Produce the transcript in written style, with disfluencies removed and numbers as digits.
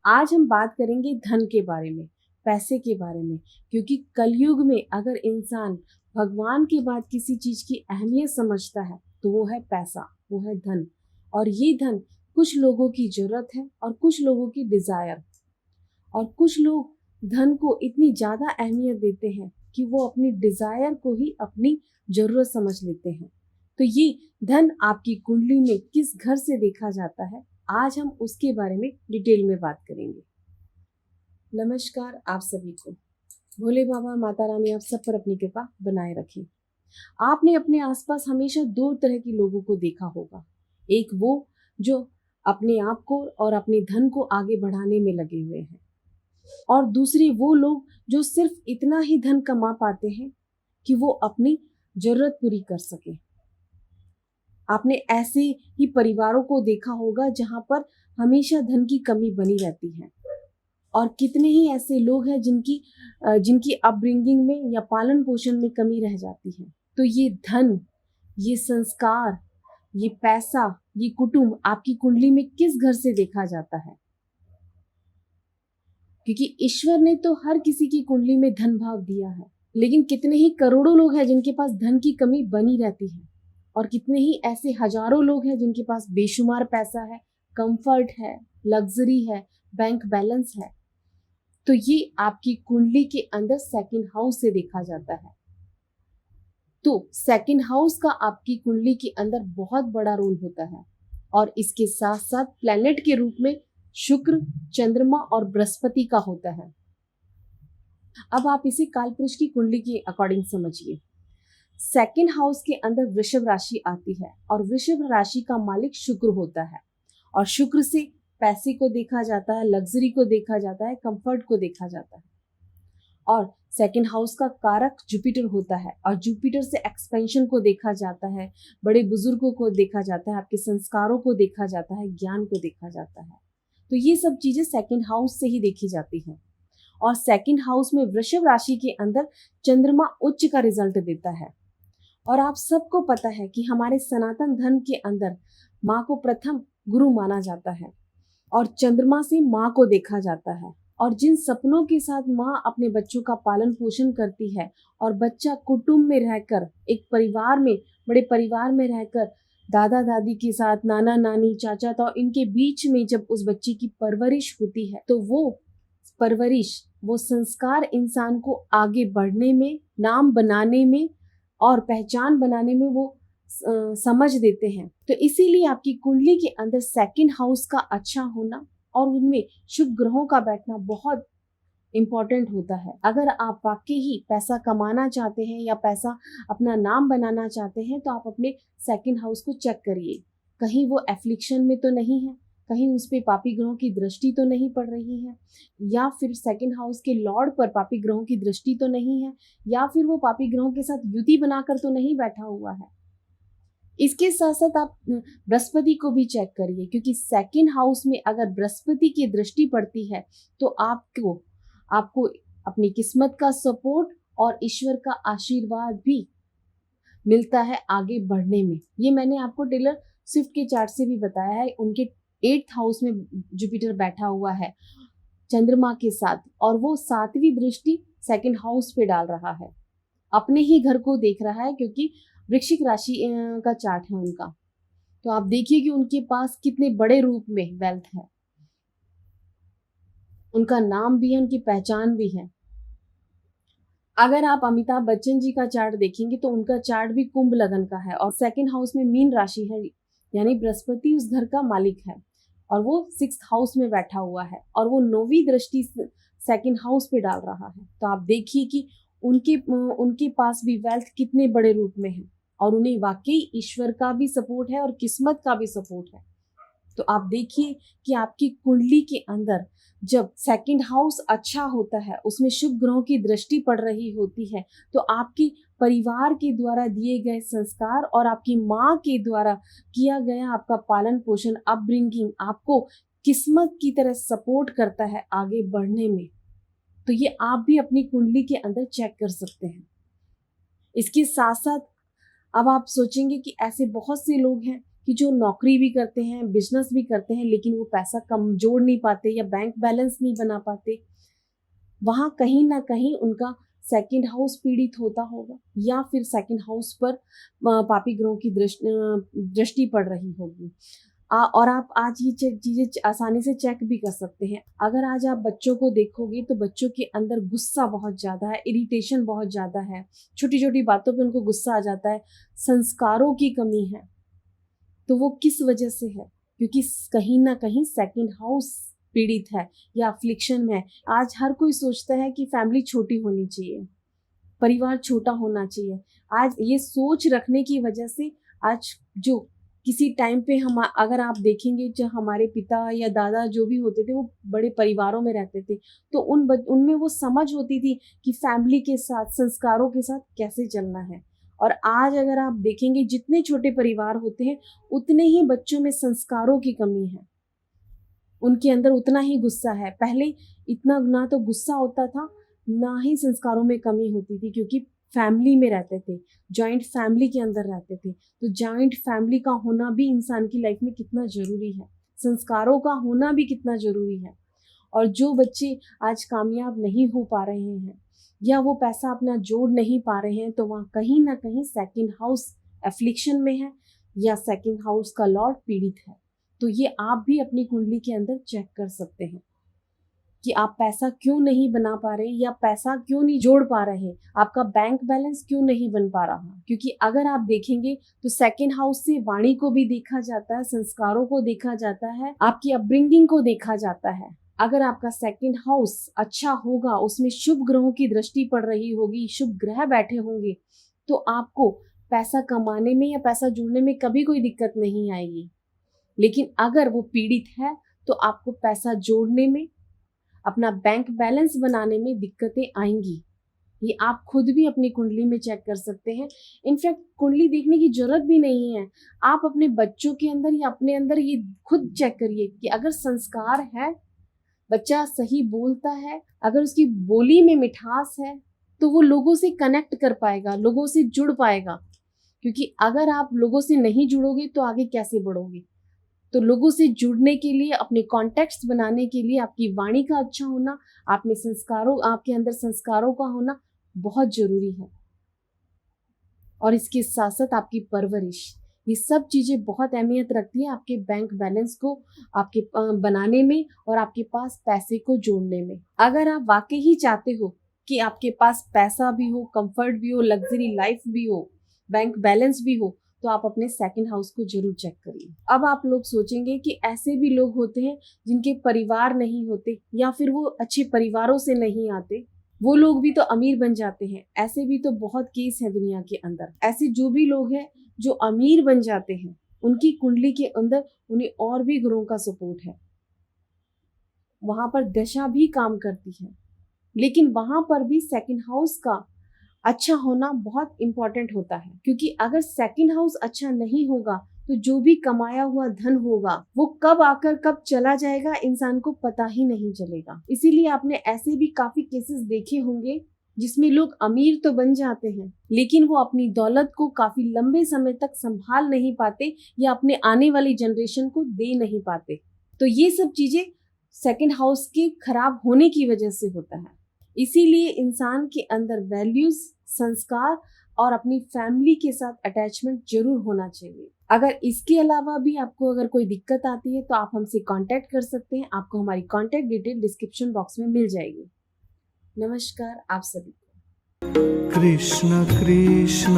आज हम बात करेंगे धन के बारे में, पैसे के बारे में, क्योंकि कलयुग में अगर इंसान भगवान के बाद किसी चीज की अहमियत समझता है तो वो है पैसा, वो है धन। और ये धन कुछ लोगों की जरूरत है और कुछ लोगों की डिजायर। और कुछ लोग धन को इतनी ज्यादा अहमियत देते हैं कि वो अपनी डिजायर को ही अपनी जरूरत समझ लेते हैं। तो ये धन आपकी कुंडली में किस घर से देखा जाता है, आज हम उसके बारे में डिटेल में बात करेंगे। नमस्कार आप सभी को। भोले बाबा माता रानी आप सब पर अपनी कृपा बनाए रखें। आपने अपने आसपास हमेशा दो तरह के लोगों को देखा होगा। एक वो जो अपने आप को और अपने धन को आगे बढ़ाने में लगे हुए हैं, और दूसरे वो लोग जो सिर्फ इतना ही धन कमा पाते हैं कि वो अपनी जरूरत पूरी कर सके। आपने ऐसे ही परिवारों को देखा होगा जहां पर हमेशा धन की कमी बनी रहती है, और कितने ही ऐसे लोग हैं जिनकी अपब्रिंगिंग में या पालन पोषण में कमी रह जाती है। तो ये धन, ये संस्कार, ये पैसा, ये कुटुंब आपकी कुंडली में किस घर से देखा जाता है? क्योंकि ईश्वर ने तो हर किसी की कुंडली में धन भाव दिया है, लेकिन कितने ही करोड़ों लोग हैं जिनके पास धन की कमी बनी रहती है, और कितने ही ऐसे हजारों लोग हैं जिनके पास बेशुमार पैसा है, कंफर्ट है, लग्जरी है, बैंक बैलेंस है। तो ये आपकी कुंडली के अंदर सेकंड हाउस से देखा जाता है। तो सेकंड हाउस का आपकी कुंडली के अंदर बहुत बड़ा रोल होता है, और इसके साथ साथ प्लैनेट के रूप में शुक्र, चंद्रमा और बृहस्पति का होता है। अब आप इसे कालपुरुष की कुंडली के अकॉर्डिंग समझिए। सेकंड हाउस के अंदर वृषभ राशि आती है, और वृषभ राशि का मालिक शुक्र होता है, और शुक्र से पैसे को देखा जाता है, लग्जरी को देखा जाता है, कंफर्ट को देखा जाता है। और सेकंड हाउस का कारक जुपिटर होता है, और जुपिटर से एक्सपेंशन को देखा जाता है, बड़े बुजुर्गों को देखा जाता है, आपके संस्कारों को देखा जाता है, ज्ञान को देखा जाता है। तो ये सब चीजें सेकंड हाउस से ही देखी जाती हैं। और सेकंड हाउस में वृषभ राशि के अंदर चंद्रमा उच्च का रिजल्ट देता है। और आप सबको पता है कि हमारे सनातन धर्म के अंदर माँ को प्रथम गुरु माना जाता है, और चंद्रमा से माँ को देखा जाता है। और जिन सपनों के साथ माँ अपने बच्चों का पालन पोषण करती है, और बच्चा कुटुंब में रहकर, एक परिवार में, बड़े परिवार में रहकर, दादा दादी के साथ, नाना नानी, चाचा ताऊ, इनके बीच में जब उस बच्चे की परवरिश होती है, तो वो परवरिश, वो संस्कार इंसान को आगे बढ़ने में, नाम बनाने में और पहचान बनाने में वो समझ देते हैं। तो इसीलिए आपकी कुंडली के अंदर सेकंड हाउस का अच्छा होना और उनमें शुभ ग्रहों का बैठना बहुत इम्पोर्टेंट होता है। अगर आप वाकई ही पैसा कमाना चाहते हैं या पैसा अपना नाम बनाना चाहते हैं, तो आप अपने सेकंड हाउस को चेक करिए, कहीं वो एफ्लिक्शन में तो नहीं है, कहीं उस पर पापी ग्रहों की दृष्टि तो नहीं पड़ रही है, या फिर सेकंड हाउस के लॉर्ड पर पापी ग्रहों की दृष्टि तो नहीं है, या फिर वो पापी ग्रहों के साथ युति बनाकर तो नहीं बैठा हुआ है। इसके साथ साथ आप बृहस्पति को भी चेक करिए, क्योंकि सेकंड हाउस में अगर बृहस्पति की दृष्टि पड़ती है तो आपको अपनी किस्मत का सपोर्ट और ईश्वर का आशीर्वाद भी मिलता है आगे बढ़ने में। ये मैंने आपको टेलर स्विफ्ट के चार्ट से भी बताया है। उनके 8th हाउस में जुपिटर बैठा हुआ है चंद्रमा के साथ, और वो 7वीं दृष्टि सेकंड हाउस पे डाल रहा है, अपने ही घर को देख रहा है, क्योंकि वृश्चिक राशि का चार्ट है उनका। तो आप देखिए कि उनके पास कितने बड़े रूप में वेल्थ है, उनका नाम भी है, उनकी पहचान भी है। अगर आप अमिताभ बच्चन जी का चार्ट देखेंगे तो उनका चार्ट भी कुंभ लगन का है, और सेकंड हाउस में मीन राशि है, यानी बृहस्पति उस घर का मालिक है, और वो 6th हाउस में बैठा हुआ है, और वो 9वीं दृष्टि सेकंड हाउस पे डाल रहा है। तो आप देखिए कि उनके पास भी वेल्थ कितने बड़े रूप में है, और उन्हें वाकई ईश्वर का भी सपोर्ट है और किस्मत का भी सपोर्ट है। तो आप देखिए कि आपकी कुंडली के अंदर जब सेकंड हाउस अच्छा होता है, उसमें शुभ ग्रहों की दृष्टि पड़ रही होती है, तो आपकी परिवार के द्वारा दिए गए संस्कार और आपकी माँ के द्वारा किया गया आपका पालन पोषण, अपब्रिंगिंग आपको किस्मत की तरह सपोर्ट करता है आगे बढ़ने में। तो ये आप भी अपनी कुंडली के अंदर चेक कर सकते हैं। इसके साथ साथ अब आप सोचेंगे कि ऐसे बहुत से लोग हैं कि जो नौकरी भी करते हैं, बिजनेस भी करते हैं, लेकिन वो पैसा कम जोड़ नहीं पाते या बैंक बैलेंस नहीं बना पाते, वहाँ कहीं ना कहीं उनका सेकंड हाउस पीड़ित होता होगा, या फिर सेकंड हाउस पर पापी ग्रहों की दृष्टि पड़ रही होगी। और आप आज ये चीजें आसानी से चेक भी कर सकते हैं। अगर आज आप बच्चों को देखोगे तो बच्चों के अंदर गुस्सा बहुत ज्यादा है, इरिटेशन बहुत ज्यादा है, छोटी छोटी बातों पे उनको गुस्सा आ जाता है, संस्कारों की कमी है। तो वो किस वजह से है? क्योंकि कहीं ना कहीं सेकंड हाउस पीड़ित है या अफ्लिक्शन में है। आज हर कोई सोचता है कि फैमिली छोटी होनी चाहिए, परिवार छोटा होना चाहिए। आज ये सोच रखने की वजह से आज जो किसी टाइम पे हम अगर आप देखेंगे, जो हमारे पिता या दादा जो भी होते थे वो बड़े परिवारों में रहते थे, तो उनमें वो समझ होती थी कि फैमिली के साथ, संस्कारों के साथ कैसे चलना है। और आज अगर आप देखेंगे, जितने छोटे परिवार होते हैं उतने ही बच्चों में संस्कारों की कमी है, उनके अंदर उतना ही गुस्सा है। पहले इतना ना तो गुस्सा होता था, ना ही संस्कारों में कमी होती थी, क्योंकि फैमिली में रहते थे, जॉइंट फैमिली के अंदर रहते थे। तो जॉइंट फैमिली का होना भी इंसान की लाइफ में कितना जरूरी है, संस्कारों का होना भी कितना जरूरी है। और जो बच्चे आज कामयाब नहीं हो पा रहे हैं या वो पैसा अपना जोड़ नहीं पा रहे हैं, तो वहाँ कहीं ना कहीं सेकंड हाउस एफ्लिक्शन में है या सेकंड हाउस का लॉर्ड पीड़ित है। तो ये आप भी अपनी कुंडली के अंदर चेक कर सकते हैं कि आप पैसा क्यों नहीं बना पा रहे या पैसा क्यों नहीं जोड़ पा रहे, आपका बैंक बैलेंस क्यों नहीं बन पा रहा। क्योंकि अगर आप देखेंगे तो सेकंड हाउस से वाणी को भी देखा जाता है, संस्कारों को देखा जाता है, आपकी अपब्रिंगिंग को देखा जाता है। अगर आपका सेकंड हाउस अच्छा होगा, उसमें शुभ ग्रहों की दृष्टि पड़ रही होगी, शुभ ग्रह बैठे होंगे, तो आपको पैसा कमाने में या पैसा जोड़ने में कभी कोई दिक्कत नहीं आएगी। लेकिन अगर वो पीड़ित है तो आपको पैसा जोड़ने में, अपना बैंक बैलेंस बनाने में दिक्कतें आएंगी। ये आप खुद भी अपनी कुंडली में चेक कर सकते हैं। इनफैक्ट कुंडली देखने की जरूरत भी नहीं है, आप अपने बच्चों के अंदर या अपने अंदर ये खुद चेक करिए कि अगर संस्कार है, बच्चा सही बोलता है, अगर उसकी बोली में मिठास है, तो वो लोगों से कनेक्ट कर पाएगा, लोगों से जुड़ पाएगा। क्योंकि अगर आप लोगों से नहीं जुड़ोगे तो आगे कैसे बढ़ोगे। तो लोगों से जुड़ने के लिए, अपने कॉन्टेक्ट्स बनाने के लिए आपकी वाणी का अच्छा होना, आपके अंदर संस्कारों का होना बहुत जरूरी है। और इसके साथ साथ आपकी परवरिश, ये सब चीजें बहुत अहमियत रखती है आपके बैंक बैलेंस को आपके बनाने में और आपके पास पैसे को जोड़ने में। अगर आप वाकई ही चाहते हो कि आपके पास पैसा भी हो, कंफर्ट भी हो, लग्जरी लाइफ भी हो, बैंक बैलेंस भी हो, तो आप अपने सेकंड हाउस को जरूर चेक करिए। अब आप लोग सोचेंगे कि ऐसे भी लोग होते हैं जिनके परिवार नहीं होते या फिर वो अच्छे परिवारों से नहीं आते, वो लोग भी तो अमीर बन जाते हैं। ऐसे भी तो बहुत केस है दुनिया के अंदर। ऐसे जो भी लोग हैं जो अमीर बन जाते हैं, उनकी कुंडली के अंदर उन्हें और भी ग्रहों का सपोर्ट है, वहां पर दशा भी काम करती है, लेकिन वहां पर भी सेकंड हाउस का अच्छा होना बहुत इंपॉर्टेंट होता है। क्योंकि अगर सेकंड हाउस अच्छा नहीं होगा तो जो भी कमाया हुआ धन होगा वो कब आकर कब चला जाएगा, इंसान को पता ही नहीं चलेगा। इसीलिए आपने ऐसे भी काफी केसेस देखे होंगे जिसमें लोग अमीर तो बन जाते हैं, लेकिन वो अपनी दौलत को काफी लंबे समय तक संभाल नहीं पाते या अपने आने वाली जनरेशन को दे नहीं पाते। तो ये सब चीजें सेकंड हाउस के खराब होने की वजह से होता है। इसीलिए इंसान के अंदर वैल्यूज, संस्कार और अपनी फैमिली के साथ अटैचमेंट जरूर होना चाहिए। अगर इसके अलावा भी आपको अगर कोई दिक्कत आती है तो आप हमसे कांटेक्ट कर सकते हैं। आपको हमारी कांटेक्ट डिटेल डिस्क्रिप्शन बॉक्स में मिल जाएगी। नमस्कार आप सभी को। कृष्ण कृष्ण